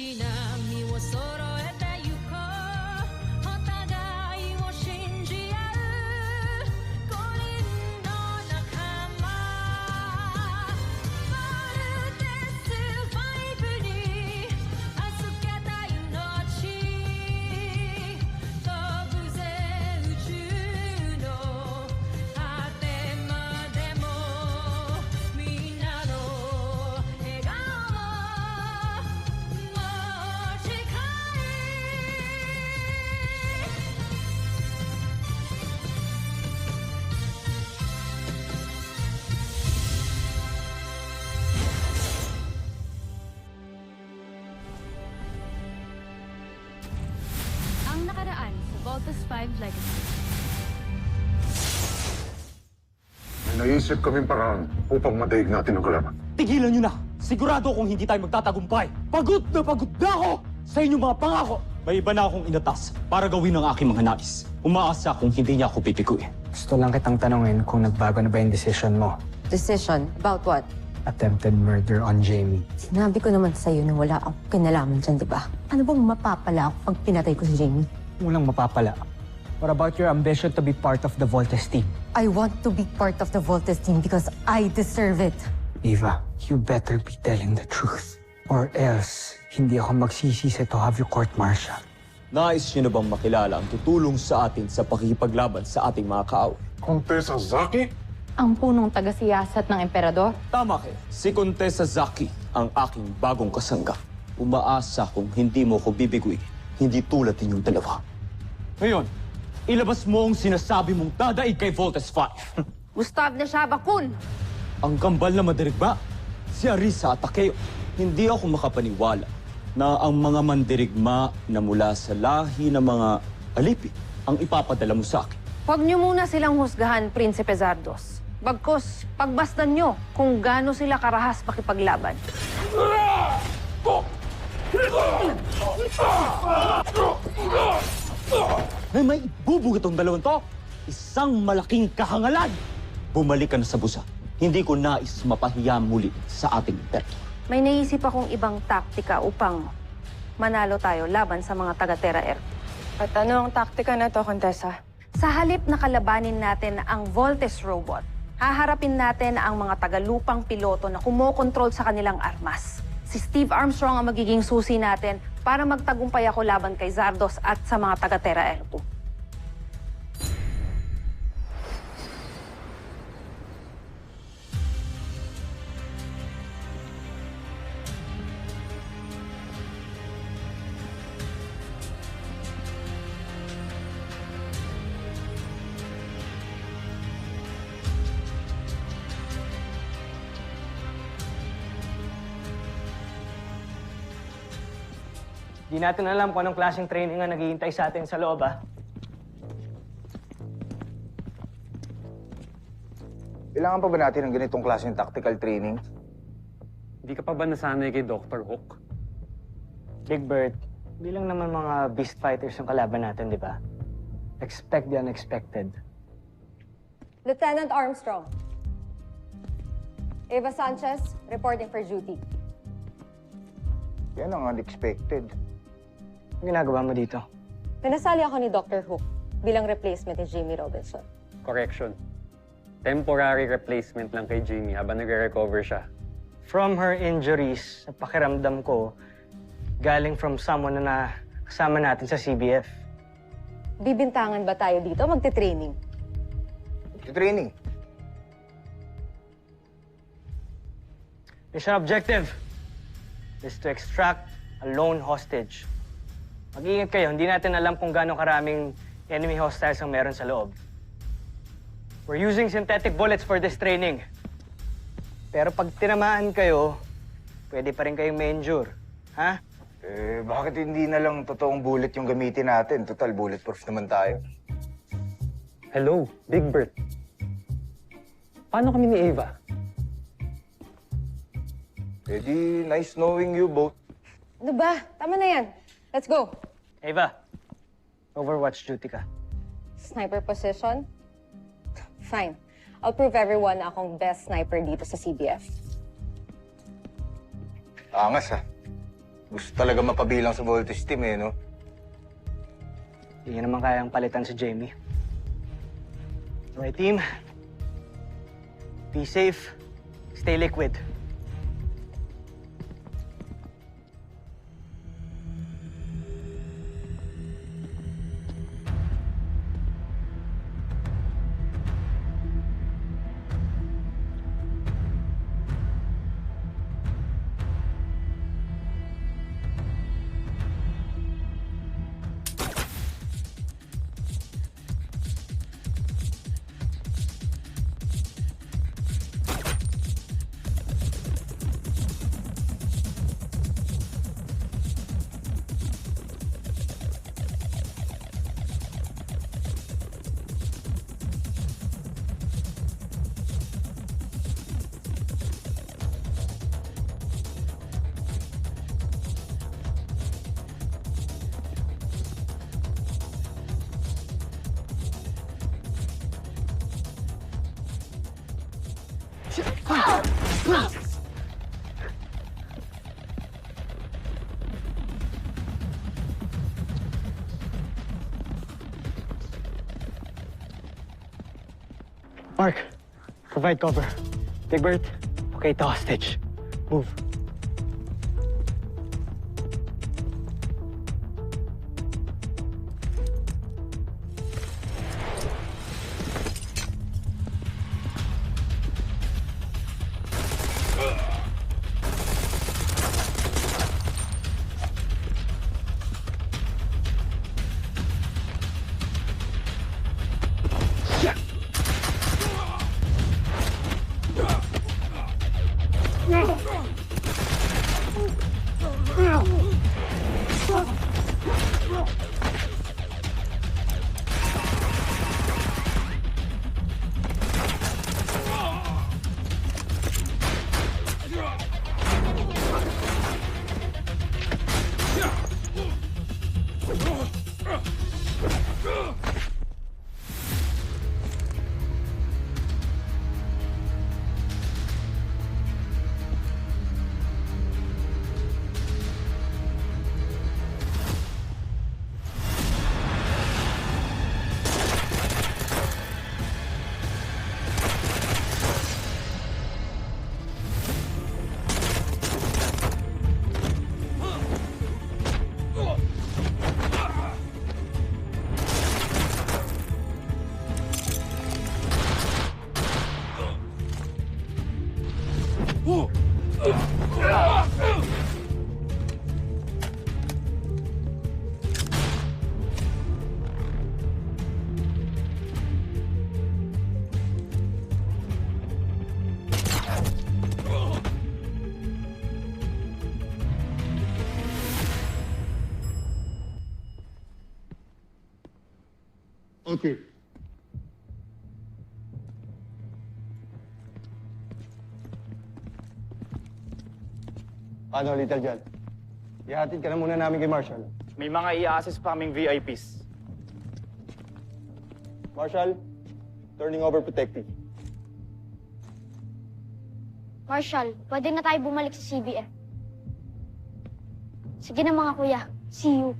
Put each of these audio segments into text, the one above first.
し波を揃えてゆこうお互いを信じ合う五人の仲間まるでスファイブに預けた命飛ぶぜ宇宙の果てまでもみんなの笑顔Ang nakaraan sa Voltus 5 Legacy. May naisip kaming paraan upang madaig natin ang kalaban. Tigilan nyo na! Sigurado kung hindi tayo magtatagumpay. Pagod na ako sa inyong mga pangako. May iba na akong inatas para gawin ang aking mga nais. Umaasa kung hindi niya ako pipikuin. Gusto lang kitang tanungin kung nagbago na ba yung decision mo. Decision? About what? Attempted murder on Jamie. Sinabi ko naman sa'yo na wala akong kinalaman dyan, di ba? Ano bang mapapala ako pag pinatay ko si Jamie? Walang mapapala. What about your ambition to be part of the Voltes team? I want to be part of the Voltes team because I deserve it. Eva, you better be telling the truth. Or else, hindi ako magsisisi to have you court-martial. Nais niyo na bang makilala ang tutulong sa atin sa pakikipaglaban sa ating mga kaaway? Contessa Zaki? Ang punong taga-siyasat ng emperador? Tama kayo. Si Contessa Zaki ang aking bagong kasangga. Umaasa kung hindi mo ko bibiguin. Hindi tulad ninyong dalawa. Ngayon, ilabas mo ang sinasabi mong dadaig kay Voltes 5. Gustav na siya, Bakun! Ang kambal na madirigma, si Arisa at Takeo. Hindi ako makapaniwala na ang mga mandirigma na mula sa lahi ng mga alipin ang ipapadala mo sa akin. Huwag niyo muna silang husgahan, Prinsipe Zardos. Bagkus, pagbastan niyo kung gaano sila karahas makipaglaban. May ibubog itong dalawang to. Isang malaking kahangalan. Bumalik ka na sa busa. Hindi ko nais mapahiya muli sa ating imperyo. May naisip akong ibang taktika upang manalo tayo laban sa mga taga-Terra Air. At ano ang taktika na to, Contessa? Sa halip na kalabanin natin ang Voltes robot, haharapin natin ang mga tagalupang piloto na kumokontrol sa kanilang armas. Si Steve Armstrong ang magiging susi natin para magtagumpay ako laban kay Zardos at sa mga taga-Terra Air 2. Di natin alam kung anong klaseng training ang naghihintay sa atin sa loob, ah. Kailangan pa ba natin ng ganitong klaseng tactical training? Hindi ka pa ba nasanay kay Dr. Hook? Big Bird, bilang naman mga beast fighters yung kalaban natin, di ba? Expect the unexpected. Lieutenant Armstrong. Eva Sanchez, reporting for duty. Yan ang unexpected. Ang ginagawa mo dito? Pinasali ako ni Dr. Hook bilang replacement ni Jamie Robinson. Correction. Temporary replacement lang kay Jamie habang nagre-recover siya. From her injuries, sa pakiramdam ko, galing from someone na kasama natin sa CBF. Bibintangan ba tayo dito? Magte-training. Training. Mission objective is to extract a lone hostage. Mag-iingat kayo, hindi natin alam kung gaano karaming enemy hostiles ang meron sa loob. We're using synthetic bullets for this training. Pero pag tinamaan kayo, pwede pa rin kayong ma-injure. Ha? Bakit hindi na lang totoong bullet yung gamitin natin? Total, bulletproof naman tayo. Hello, Big Bird. Paano kami ni Eva? Nice knowing you both. Ano ba? Tama na yan. Let's go. Eva, Overwatch duty ka. Sniper position? Fine. I'll prove everyone na akong best sniper dito sa CBF. Angas, ha? Gusto talaga mapabilang sa Voltes team eh, no? Hindi niya naman kayang palitan si Jamie. Alright, team. Be safe. Stay liquid. Mark, provide cover. Big Bird, locate the hostage. Move. Okay. Ano, Little John? Ihatid ka na muna namin kay Marshall. May mga i-assist pa kaming VIPs. Marshall, turning over protective. Marshall, pwede na tayo bumalik sa CBF. Sige na mga kuya. See you.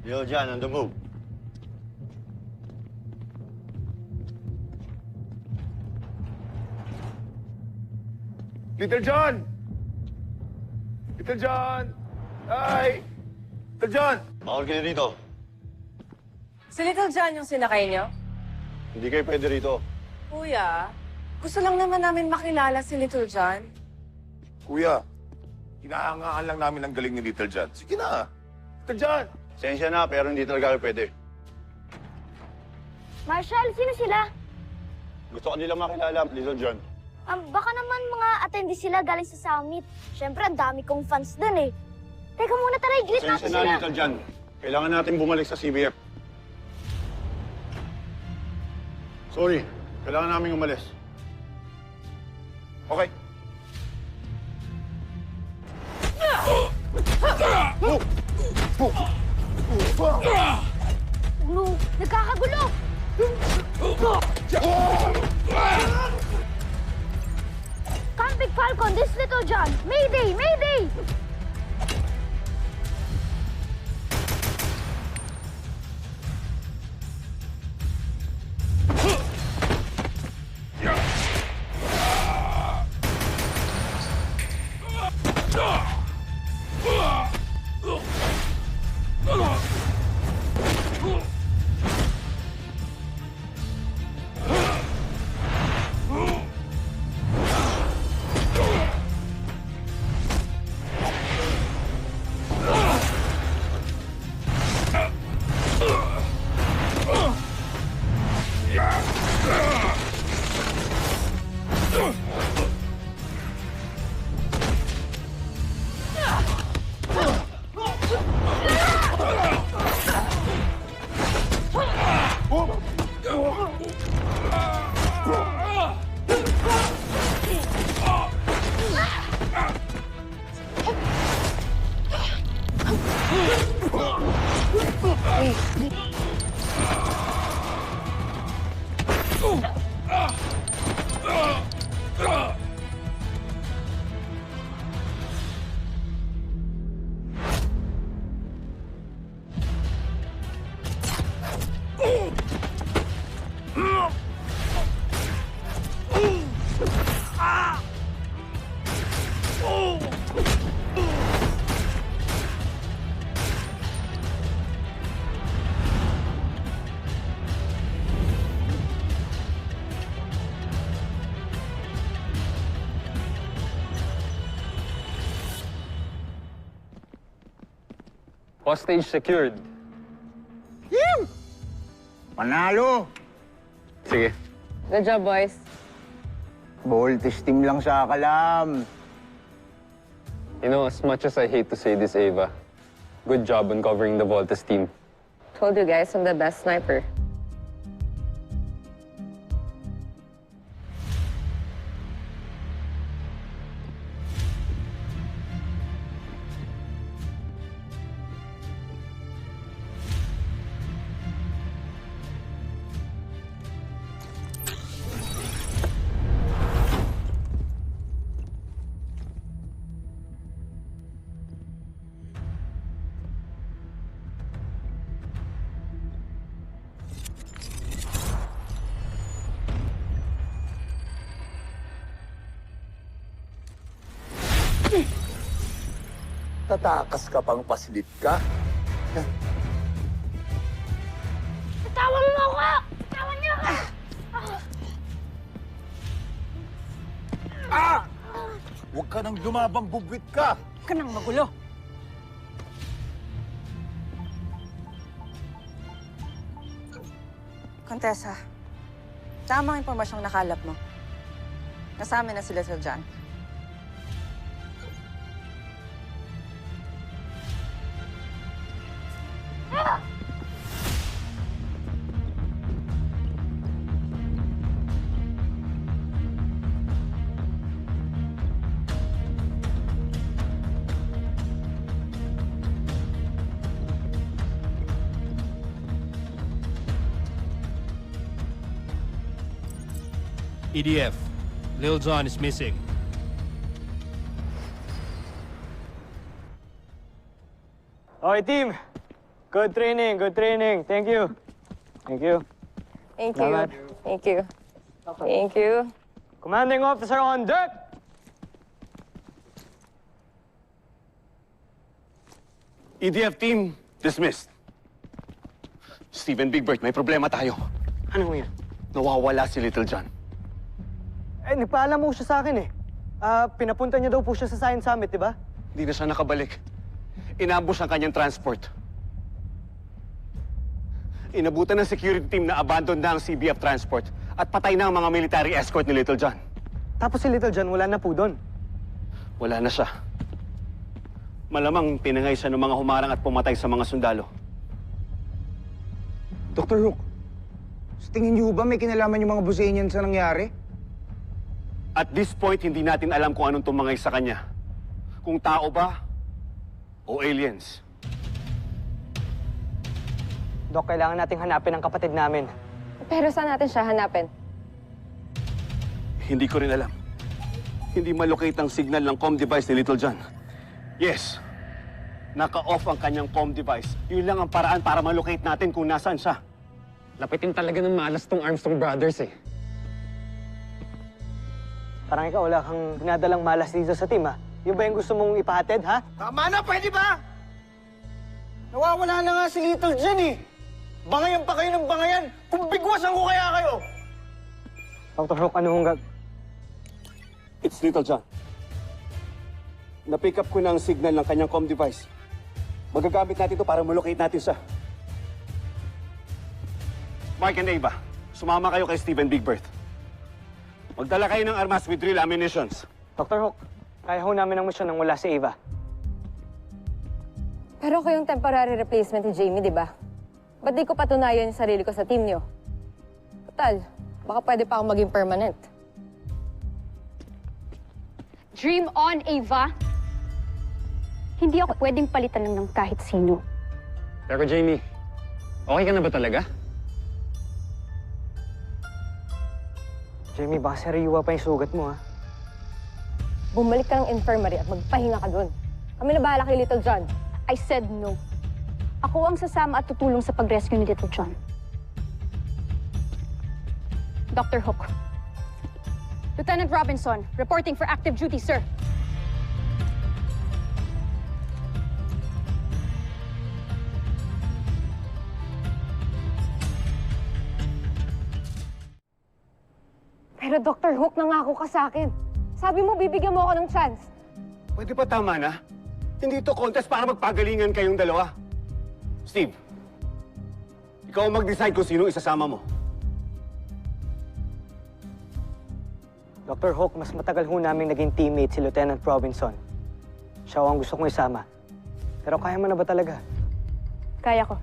Little John, on the move. Little John! Little John! Ay! Little John! Bawal kayo dito. Si Little John yung sinakay niyo? Hindi kayo pwede rito. Kuya, gusto lang naman namin makilala si Little John. Kuya, hinahangaan lang namin ang galing ni Little John. Sige na! Little John! Sensya na, pero hindi talaga kayo pwede. Marshall, sino sila? Gusto ko nila makilala, Little John. Baka naman mga attendee sila galing sa summit. Siyempre, ang dami kong fans dun eh. Teka muna, tara, i-greet natin Sensya na, sila. Little John. Kailangan natin bumalik sa CBF. Sorry, kailangan namin umalis. Okay. Ulo, nagkakagulo! Come, Big Falcon, this Little John. Mayday! Mayday! Hostage secured. Panalo! Sige. Good job, boys. Voltes team lang sa kalam. You know, as much as I hate to say this, Ava, good job on covering the Voltes team. Told you guys I'm the best sniper. Tatakas ka pang pasilit ka? Bitawan mo ako! Bitawan niyo ako! Ah! Huwag ka nang lumabang, bugwit ka! Huwag ka nang magulo. Contessa, tamang impormasyong nakalap mo. Kasama na sila sa John. EDF, Lil Jon is missing. Okay, team. Good training, good training. Thank you. Thank you. Thank you. Salamat. Thank you. Thank you. Commanding officer on deck! EDF team, dismissed. Steven Bigbert, may problema tayo. Ano yun? Nawawala si Little John. Eh, nagpaalam mo siya sa akin eh. Pinapunta niya daw po siya sa Science Summit, di ba? Hindi na siya nakabalik. Inambush ang kanyang transport. Inabutan ng security team na abandon na ang CBF transport at patay na ang mga military escort ni Little John. Tapos si Little John, wala na po doon. Wala na siya. Malamang pinangay siya ng mga humarang at pumatay sa mga sundalo. Dr. Hook, sa tingin niyo ba may kinalaman yung mga Busenian sa nangyari? At this point, hindi natin alam kung anong tumangay sa kanya. Kung tao ba o aliens. Dok, kailangan nating hanapin ang kapatid namin. Pero saan natin siya hanapin? Hindi ko rin alam. Hindi malocate ang signal ng comm device ni Little John. Yes, naka-off ang kanyang comm device. Yun lang ang paraan para malocate natin kung nasaan siya. Lapitin talaga ng malas tong Armstrong Brothers eh. Parang ikaw, wala kang dinadalang malas dito sa team, ha? Yun ba yung gusto mong ipahatid, ha? Tama na, pwede ba? Nawawala na nga si Little John eh. Bangayan pa kayo ng bangayan. Kung bigwasan ko kaya kayo. Dr. Hook, ano hong It's Little John. Na-pick up ko na ang signal ng kanyang comm device. Magagamit natin ito para malocate natin siya. Mark and Ava, sumama kayo kay Steven Bigbert. Magdala kayo ng armas with real ammunitions. Dr. Hook, kaya ho namin ang misyon nang wala si Ava. Pero ako yung temporary replacement ni Jamie, di ba? Ba't di ko patunayan yung sarili ko sa team niyo? Total, baka pwede pa akong maging permanent. Dream on, Ava! Hindi ako pwedeng palitan lang ng kahit sino. Pero Jamie, okay ka na ba talaga? Jamie, baka sariwa pa yung sugat mo, ha? Bumalik ka ng infirmary at magpahinga ka doon. Kami na bahala kay Little John. I said no. Ako ang sasama at tutulong sa pag-rescue ni Little John. Dr. Hook. Lieutenant Robinson, reporting for active duty, sir. Pero Dr. Hook, nangako ka sa akin. Sabi mo, bibigyan mo ako ng chance. Pwede pa tama na? Hindi ito contest para magpagalingan kayong dalawa. Steve, ikaw ang mag-decide kung sino isasama mo. Dr. Hawk, mas matagal ho namin naging teammate si Lieutenant Robinson. Siya ang gusto kong isama. Pero kaya mo na ba talaga? Kaya ko.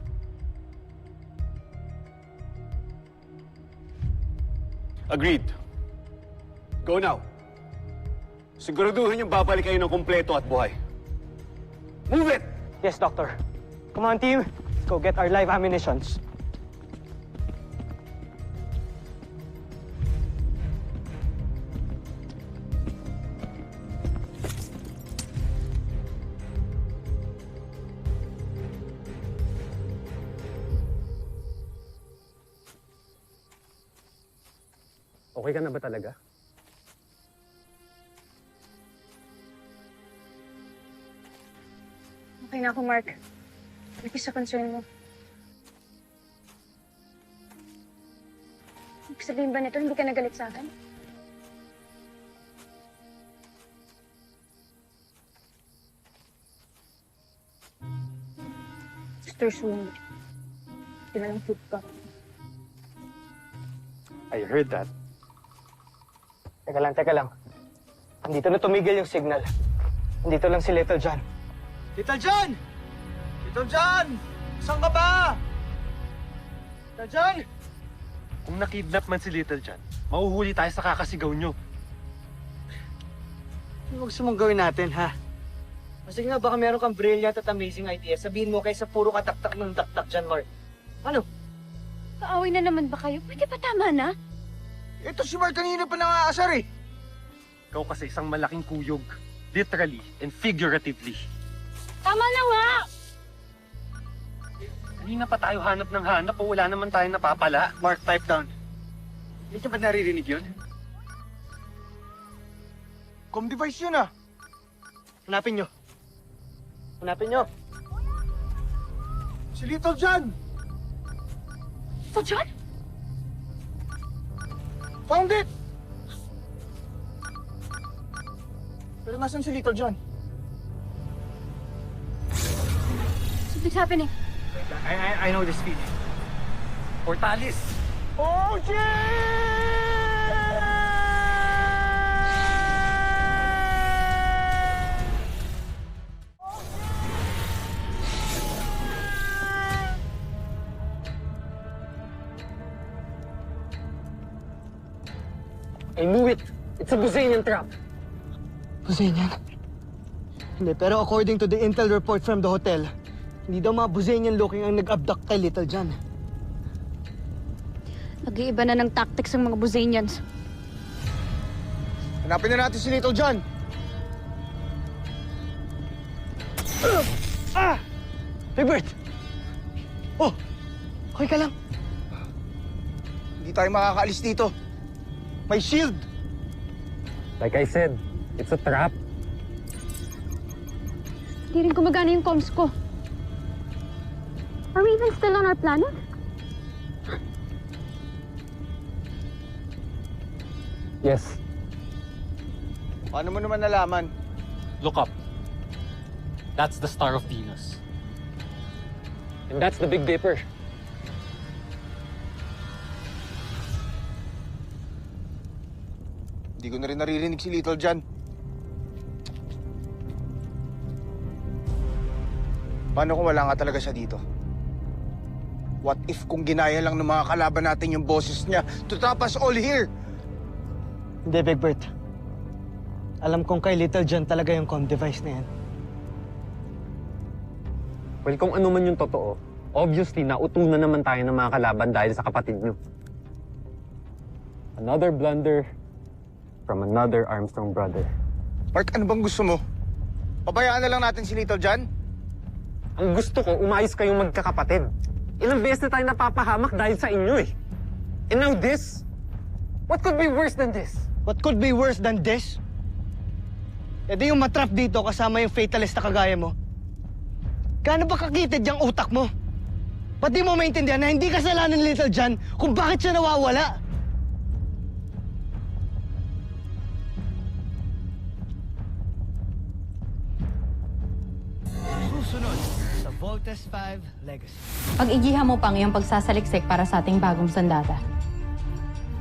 Agreed. Go now. Siguraduhin yung babalik kayo ng kumpleto at buhay. Move it! Yes, Doctor. Come on, team. Let's go get our live ammunitions. Okay ka na ba talaga? Okay na ako, Mark. Hindi sa concern mo. Ibig sabihin ba nito, hindi ka nagalit sa akin? Mr. Swing, hindi na lang food ka. I heard that. Teka lang. Andito na tumigil yung signal. Andito lang si Little John. Little John! Little John! Saan ka ba? Little John! Kung nakidnap man si Little John, mauhuli tayo sa kakasigaw nyo. Ano gusto mong gawin natin, ha? Kasi nga, baka meron kang brilliant at amazing idea. Sabihin mo kaysa puro kataktak ng taktak dyan, Mark. Ano? Kaaway na naman ba kayo? Pwede pa tama na? Ito si Mark kanina pa nangaasar eh. Ikaw kasi isang malaking kuyog. Literally and figuratively. Tama na nga! Kanina pa tayo hanap ng hanap o wala naman tayong napapala. Mark, type down. Hindi ka ba naririnig yun? Com device yun ah. Hanapin nyo. Si Little John! Little John? Found it! Pero nasan si Little John? Something's happening. I know this feeling. Portalis! Oh, I knew it! It's a Buzanian trap! Buzanian? Hindi, pero according to the intel report from the hotel, hindi daw mga Buzanian looking ang nag-abduct kay Little John. Nag-iiba na ng tactics ng mga Buzanians. Hanapin na natin si Little John! Hey, Bert! Oh! Okay ka lang? Hindi tayo makakaalis dito. May shield! Like I said, it's a trap. Hindi rin gumagana yung comms ko. Are we even still on our planet? Yes. Paano mo naman nalaman? Look up. That's the Star of Venus. And that's the Big Dipper. Hindi ko na rin naririnig si Little John. Paano kung wala nga talaga siya dito? What if kung ginaya lang ng mga kalaban natin yung boses niya to trap us all here? Hindi, Big Bert. Alam kong kay Little John talaga yung comm device na yan. Well, kung ano man yung totoo, obviously nautunan naman tayo ng mga kalaban dahil sa kapatid niyo. Another blunder from another Armstrong brother. Mark, ano bang gusto mo? Pabayaan na lang natin si Little John? Ang gusto ko, umayos kayong magkakapatid. Ilang beses na tayo napapahamak dahil sa inyo eh. And now this? What could be worse than this? What could be worse than this? E di yung matrap dito kasama yung fatalist na kagaya mo. Gaano ba kakitid yung utak mo? Ba't di mo maintindihan na hindi kasalanan ni Little John kung bakit siya nawawala? Susunod sa Voltes 5 Legacy. Pag-igihan mo pang iyong pagsasaliksik para sa ating bagong sandata.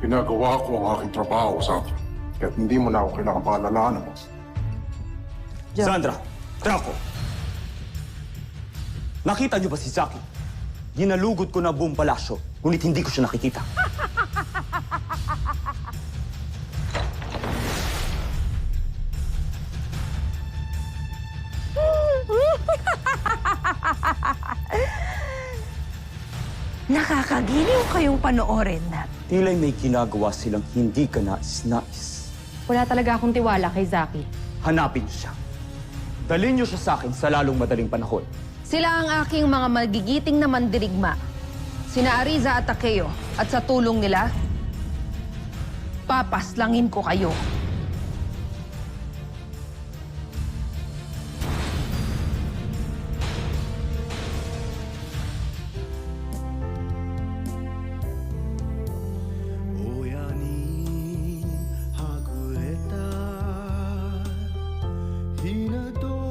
Ginagawa ko ang aking trabaho, Sandra. Kaya't hindi mo na ako kailangan paalalahanan mo. Sandra, Draco! Nakita niyo ba si Zaki? Ginalugod ko na buong palasyo, ngunit hindi ko siya nakikita. Nakakagiliw kayong panoorin na. Tila'y may ginagawa silang hindi ka nais-nais. Wala talaga akong tiwala kay Zaki. Hanapin niyo siya. Dalhin niyo siya sa akin sa lalong madaling panahon. Sila ang aking mga magigiting na mandirigma. Sina Ariza at Takeo. At sa tulong nila, papaslangin ko kayo. Hinado